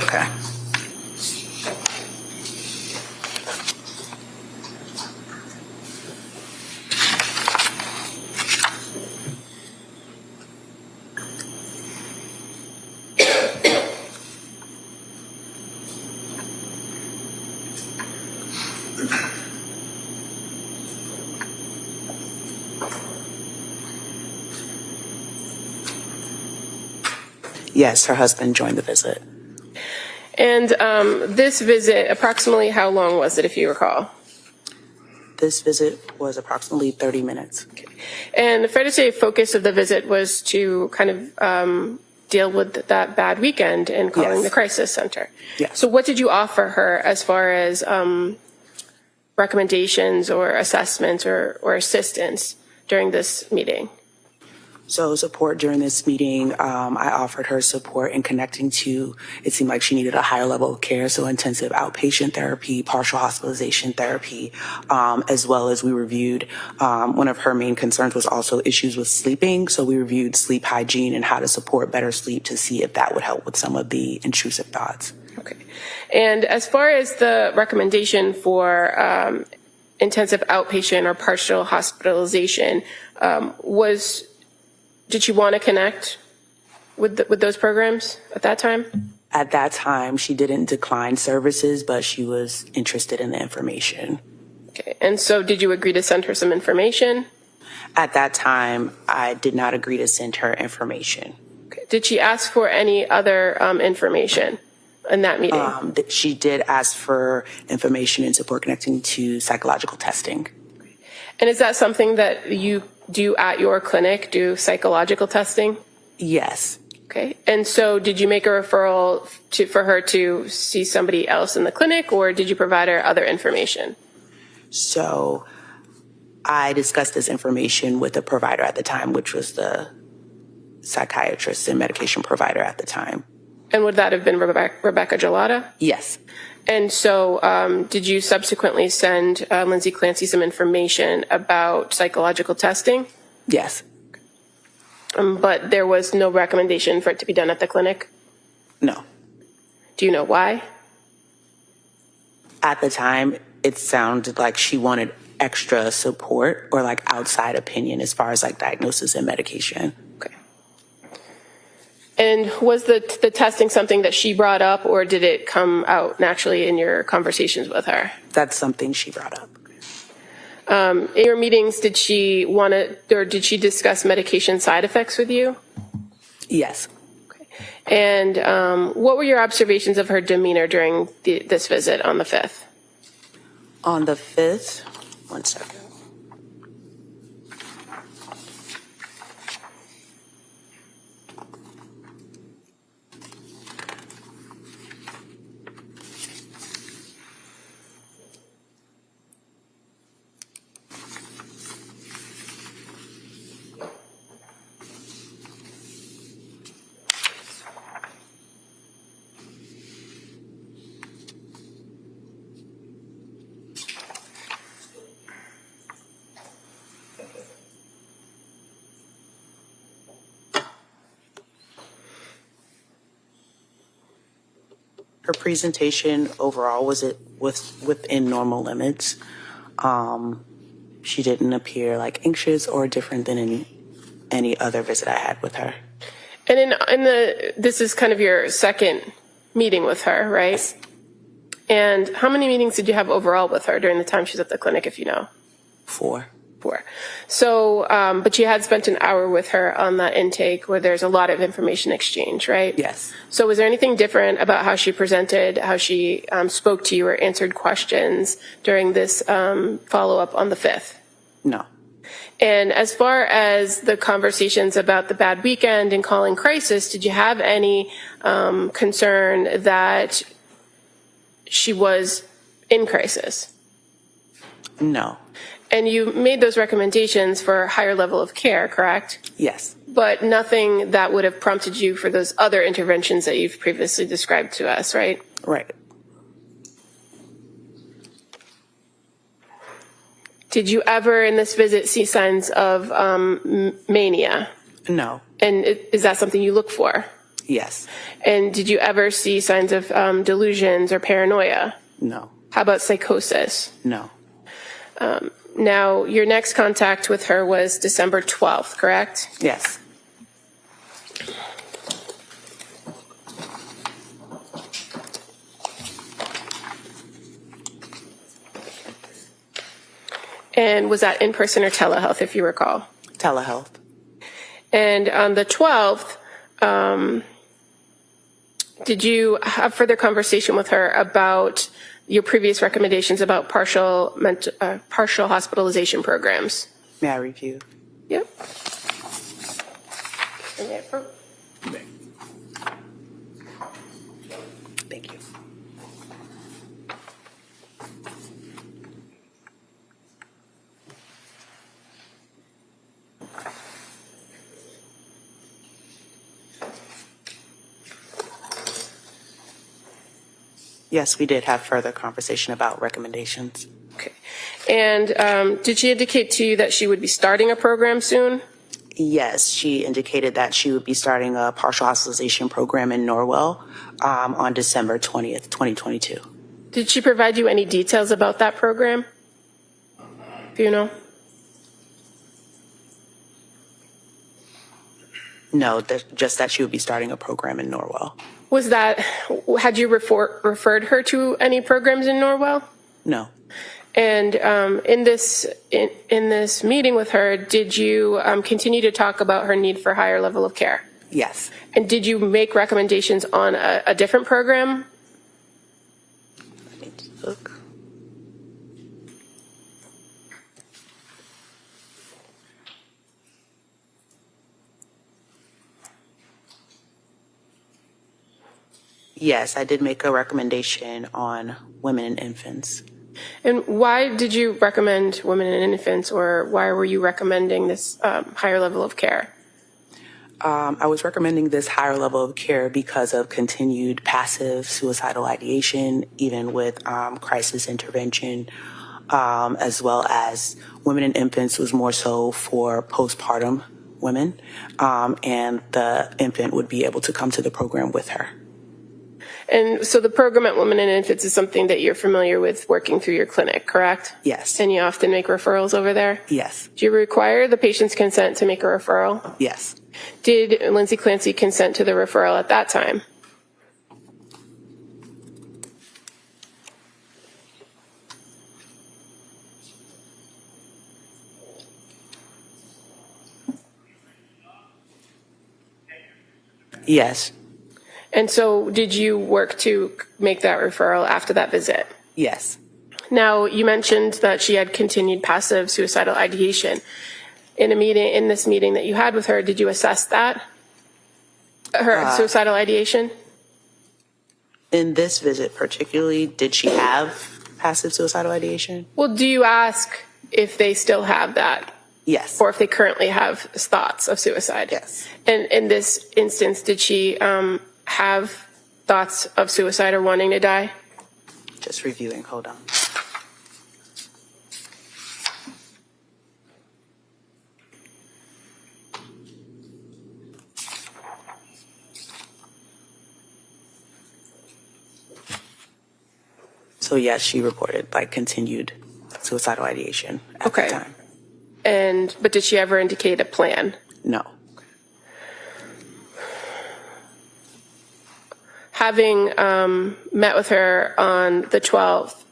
Okay. Yes, her husband joined the visit. And this visit, approximately how long was it, if you recall? This visit was approximately 30 minutes. Okay. And fair to say, focus of the visit was to kind of deal with that bad weekend and calling the crisis center. Yes. So what did you offer her as far as recommendations or assessments or assistance during this meeting? So support during this meeting, I offered her support in connecting to, it seemed like she needed a higher level of care, so intensive outpatient therapy, partial hospitalization therapy, as well as we reviewed, one of her main concerns was also issues with sleeping, so we reviewed sleep hygiene and how to support better sleep to see if that would help with some of the intrusive thoughts. Okay. And as far as the recommendation for intensive outpatient or partial hospitalization, did she want to connect with those programs at that time? At that time, she didn't decline services, but she was interested in the information. Okay. And so did you agree to send her some information? At that time, I did not agree to send her information. Okay. Did she ask for any other information in that meeting? She did ask for information and support connecting to psychological testing. And is that something that you do at your clinic, do psychological testing? Yes. Okay. And so did you make a referral for her to see somebody else in the clinic, or did you provide her other information? So I discussed this information with the provider at the time, which was the psychiatrist and medication provider at the time. And would that have been Rebecca Gelada? Yes. And so did you subsequently send Lindsay Clancy some information about psychological testing? Yes. But there was no recommendation for it to be done at the clinic? No. Do you know why? At the time, it sounded like she wanted extra support or like outside opinion as far as like diagnosis and medication. Okay. And was the testing something that she brought up, or did it come out naturally in your conversations with her? That's something she brought up. In your meetings, did she discuss medication side effects with you? Yes. Okay. And what were your observations of her demeanor during this visit on the 5th? On the 5th, one second. Her presentation overall was within normal limits. She didn't appear like anxious or different than any other visit I had with her. And this is kind of your second meeting with her, right? Yes. And how many meetings did you have overall with her during the time she's at the clinic, if you know? 4. So, but you had spent an hour with her on that intake where there's a lot of information exchange, right? Yes. So was there anything different about how she presented, how she spoke to you or answered questions during this follow-up on the 5th? No. And as far as the conversations about the bad weekend and calling crisis, did you have any concern that she was in crisis? No. And you made those recommendations for a higher level of care, correct? Yes. But nothing that would have prompted you for those other interventions that you've previously described to us, right? Right. Did you ever in this visit see signs of mania? No. And is that something you look for? Yes. And did you ever see signs of delusions or paranoia? No. How about psychosis? No. Now, your next contact with her was December 12th, correct? Yes. And was that in person or telehealth, if you recall? Telehealth. And on the 12th, did you have further conversation with her about your previous recommendations about partial hospitalization programs? May I review? Yep. Thank you. Yes, we did have further conversation about recommendations. Okay. And did she indicate to you that she would be starting a program soon? Yes, she indicated that she would be starting a partial hospitalization program in Norwell on December 20th, 2022. Did she provide you any details about that program? Do you know? No, just that she would be starting a program in Norwell. Had you referred her to any programs in Norwell? No. And in this meeting with her, did you continue to talk about her need for higher level of care? Yes. And did you make recommendations on a different program? Let me just look. Yes, I did make a recommendation on women and infants. And why did you recommend women and infants, or why were you recommending this higher level of care? I was recommending this higher level of care because of continued passive suicidal ideation, even with crisis intervention, as well as women and infants was more so for postpartum women, and the infant would be able to come to the program with her. And so the program at Women and Infants is something that you're familiar with working through your clinic, correct? Yes. And you often make referrals over there? Yes. Do you require the patient's consent to make a referral? Yes. Did Lindsay Clancy consent to the referral at that time? Yes. And so did you work to make that referral after that visit? Yes. Now, you mentioned that she had continued passive suicidal ideation. In this meeting that you had with her, did you assess that? Her suicidal ideation? In this visit particularly, did she have passive suicidal ideation? Well, do you ask if they still have that? Yes. Or if they currently have thoughts of suicide? Yes. And in this instance, did she have thoughts of suicide or wanting to die? Just reviewing. Hold on. So yes, she reported continued suicidal ideation at the time. But did she ever indicate a plan? No. Having met with her on the 12th,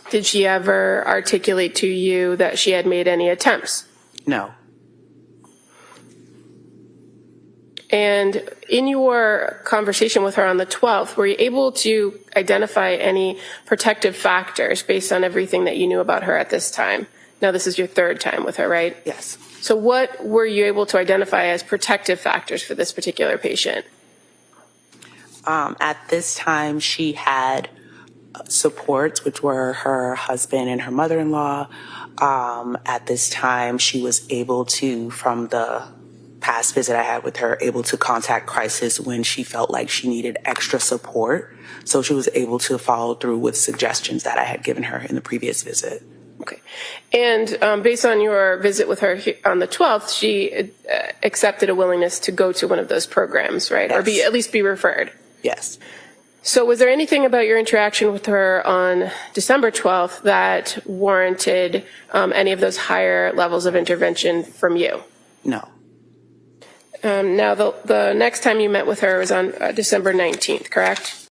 did she ever articulate to you that she had made any attempts? No. And in your conversation with her on the 12th, were you able to identify any protective factors based on everything that you knew about her at this time? Now, this is your third time with her, right? Yes. So what were you able to identify as protective factors for this particular patient? At this time, she had supports, which were her husband and her mother-in-law. At this time, she was able to, from the past visit I had with her, able to contact crisis when she felt like she needed extra support. So she was able to follow through with suggestions that I had given her in the previous visit. Okay. And based on your visit with her on the 12th, she accepted a willingness to go to one of those programs, right? Yes. Or at least be referred. Yes. So was there anything about your interaction with her on December 12th that warranted any of those higher levels of intervention from you? No. Now, the next time you met with her was on December 19th, correct?